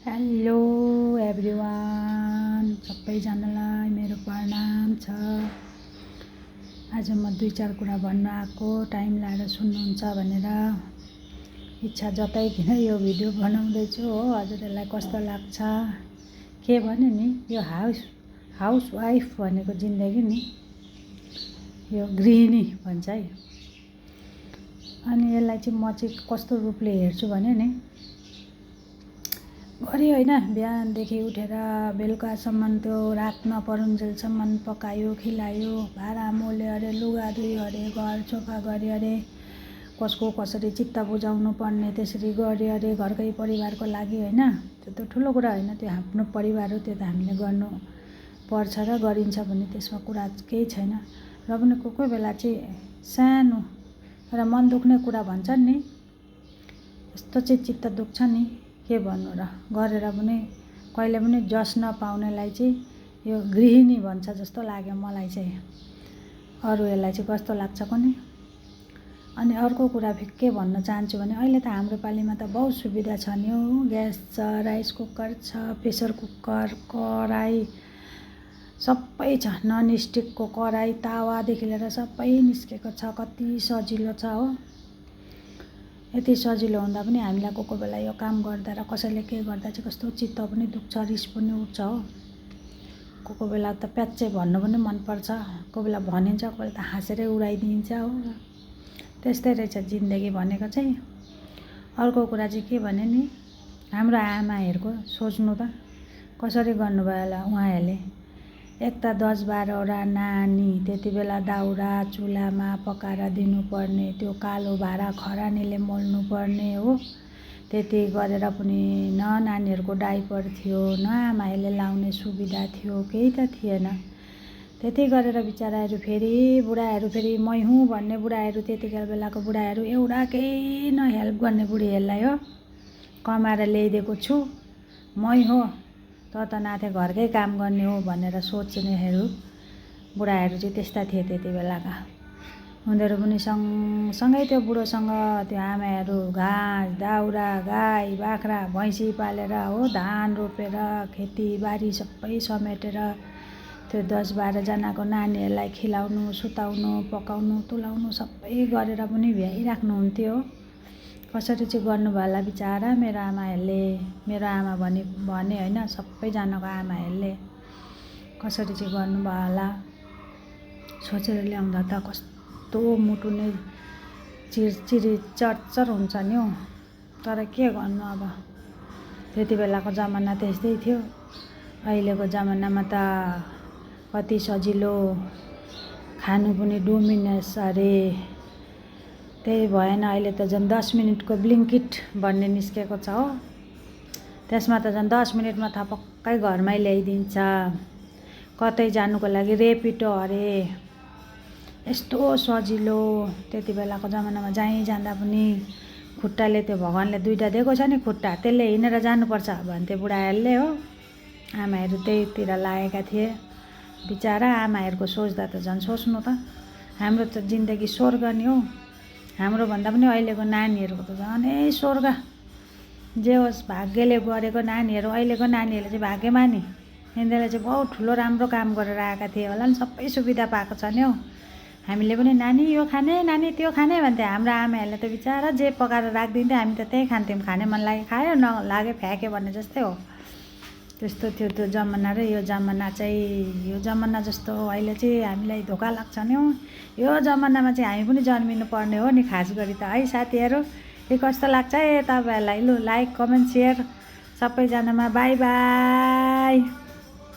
Hello everyone, सबैजनालाई मेरो प्रणाम छ। आज म 2-4 कुरा भन्न आएको, टाइम लाएर सुन्नुहुन्छ भनेर इच्छा जताइकन यो भिडियो बनाउँदैछु हो। हजुरहरूलाई कस्तो लाग्छ के भने नि, यो हाउसवाइफ भनेको जिन्दगी नि, यो गृहिणी भन्छ है। अनि यसलाई चाहिँ म चाहिँ कस्तो रूपले हेर्छु भने नि, घरि होइन, बिहानदेखि उठेर बेलुकासम्म त्यो रात नपरुन्जेलसम्म पकायो खिलायो, भाँडा मोल्यो अरे, लुगा धुयो अरे, घर सफा गऱ्यो अरे, कसको कसरी चित्त बुझाउनु पर्ने त्यसरी गऱ्यो अरे, घरकै परिवारको लागि होइन। त्यो त ठुलो कुरा होइन, त्यो आफ्नो परिवार हो, त्यो त हामीले गर्नु पर्छ र गरिन्छ भने त्यसमा कुरा केही छैन। र पनि कोही बेला चाहिँ सानो र मन दुख्ने कुरा भन्छन् नि, यस्तो चाहिँ चित्त दुख्छ नि, के भन्नु र। गरेर पनि कहिले पनि जस नपाउनेलाई चाहिँ यो गृहिणी भन्छ जस्तो लाग्यो मलाई चाहिँ। अरू यसलाई चाहिँ कस्तो लाग्छ कुनै। अनि अर्को कुरा के भन्न चाहन्छु भने, अहिले त हाम्रो पालिमा त बहुत सुविधा छ नि हो। ग्यास छ, राइस कुकर छ, प्रेसर कुकर, कराई सबै छ। नन स्टिकको कराई तावादेखि लिएर सबै निस्केको छ। कति सजिलो छ हो। यति सजिलो हुँदा पनि हामीलाई कोही बेला यो काम गर्दा र कसैले के गर्दा चाहिँ कस्तो चित्त पनि दुख्छ, रिस पनि उठ्छ हो। कोही बेला त प्याच्चै भन्नु पनि मनपर्छ, कोही बेला भनिन्छ, कोही बेला त हाँसेरै उडाइदिन्छ हो। त्यस्तै रहेछ जिन्दगी भनेको चाहिँ। अर्को कुरा चाहिँ के भने नि, हाम्रो आमाहरूको सोच्नु त कसरी गर्नुभयो होला उहाँहरूले। एक त 10-12वटा नानी, त्यति बेला दाउरा चुलामा पकाएर दिनुपर्ने, त्यो कालो भाँडा खरानीले मोल्नु पर्ने हो। त्यति गरेर पनि न नानीहरूको डाइपर थियो, न आमाहरूले लाउने सुविधा थियो, केही त थिएन। त्यति गरेर बिचराहरू फेरि बुढाहरू, फेरि मै हुँ भन्ने बुढाहरू, त्यतिखेर बेलाको बुढाहरू एउटा केही न हेल्प गर्ने बुढीहरूलाई हो, कमाएर ल्याइदिएको छु मै हो, त नाथे घरकै काम गर्ने हो भनेर सोच्नेहरू बुढाहरू चाहिँ त्यस्ता थिए त्यति बेलाका। उनीहरू पनि सँगसँगै त्यो बुढोसँग त्यो आमाहरू घाँस दाउरा गाई बाख्रा भैँसी पालेर हो, धान रोपेर खेतीबारी सबै समेटेर त्यो 10-12 जनाको नानीहरूलाई खिलाउनु सुताउनु पकाउनु तुलाउनु सबै गरेर पनि भ्याइराख्नुहुन्थ्यो हो। कसरी चाहिँ गर्नुभयो होला बिचरा मेरो आमाहरूले। मेरो आमा भने होइन, सबैजनाको आमाहरूले कसरी चाहिँ गर्नुभयो होला। सोचेर ल्याउँदा त कस्तो मुटु नै चिरचिरी चरचर हुन्छ नि हौ। तर के गर्नु अब, त्यति बेलाको जमाना त्यस्तै थियो। अहिलेको जमानामा त कति सजिलो, खानु पनि डोमिनोस अरे, त्यही भएन। अहिले त झन् 10 मिनटको ब्लिङ्किट भन्ने निस्केको छ हो। त्यसमा त झन् 10 मिनटमा थपक्कै घरमै ल्याइदिन्छ। कतै जानुको लागि रेपिडो अरे, यस्तो सजिलो। त्यति बेलाको जमानामा जहीँ जाँदा पनि खुट्टाले, त्यो भगवान्ले 2टा दिएको छ नि खुट्टा, त्यसले हिँडेर जानुपर्छ भन्थे बुढाहरूले हो। आमाहरू त्यहीतिर लागेका थिए। बिचरा आमाहरूको सोच्दा त झन् सोच्नु त, हाम्रो त जिन्दगी स्वर्ग नि हो। हाम्रो भन्दा पनि अहिलेको नानीहरूको त झनै स्वर्ग। जे होस् भाग्यले गरेको नानीहरू, अहिलेको नानीहरूले चाहिँ भाग्यमानी। यिनीहरूले चाहिँ बहुत ठुलो राम्रो काम गरेर आएका थिए होला नि, सबै सुविधा पाएको छ नि हौ। हामीले पनि नानी यो खाने नानी त्यो खाने भन्थे। हाम्रो आमाहरूले त बिचरा जे पकाएर राखिदिन्थ्यो, हामी त त्यही खान्थ्यौँ। खाने मन लाग्यो खायो, नलागे फ्याँक्यो भन्ने जस्तै हो। त्यस्तो थियो त्यो जमाना र यो जमाना चाहिँ। यो जमाना जस्तो अहिले चाहिँ हामीलाई धोका लाग्छ नि हौ। यो जमानामा चाहिँ हामी पनि जन्मिनु पर्ने हो नि खास गरी त है साथीहरू। यो कस्तो लाग्छ है तपाईँहरूलाई। लु लाइक कमेन्ट सेयर सबैजनामा। Bye by.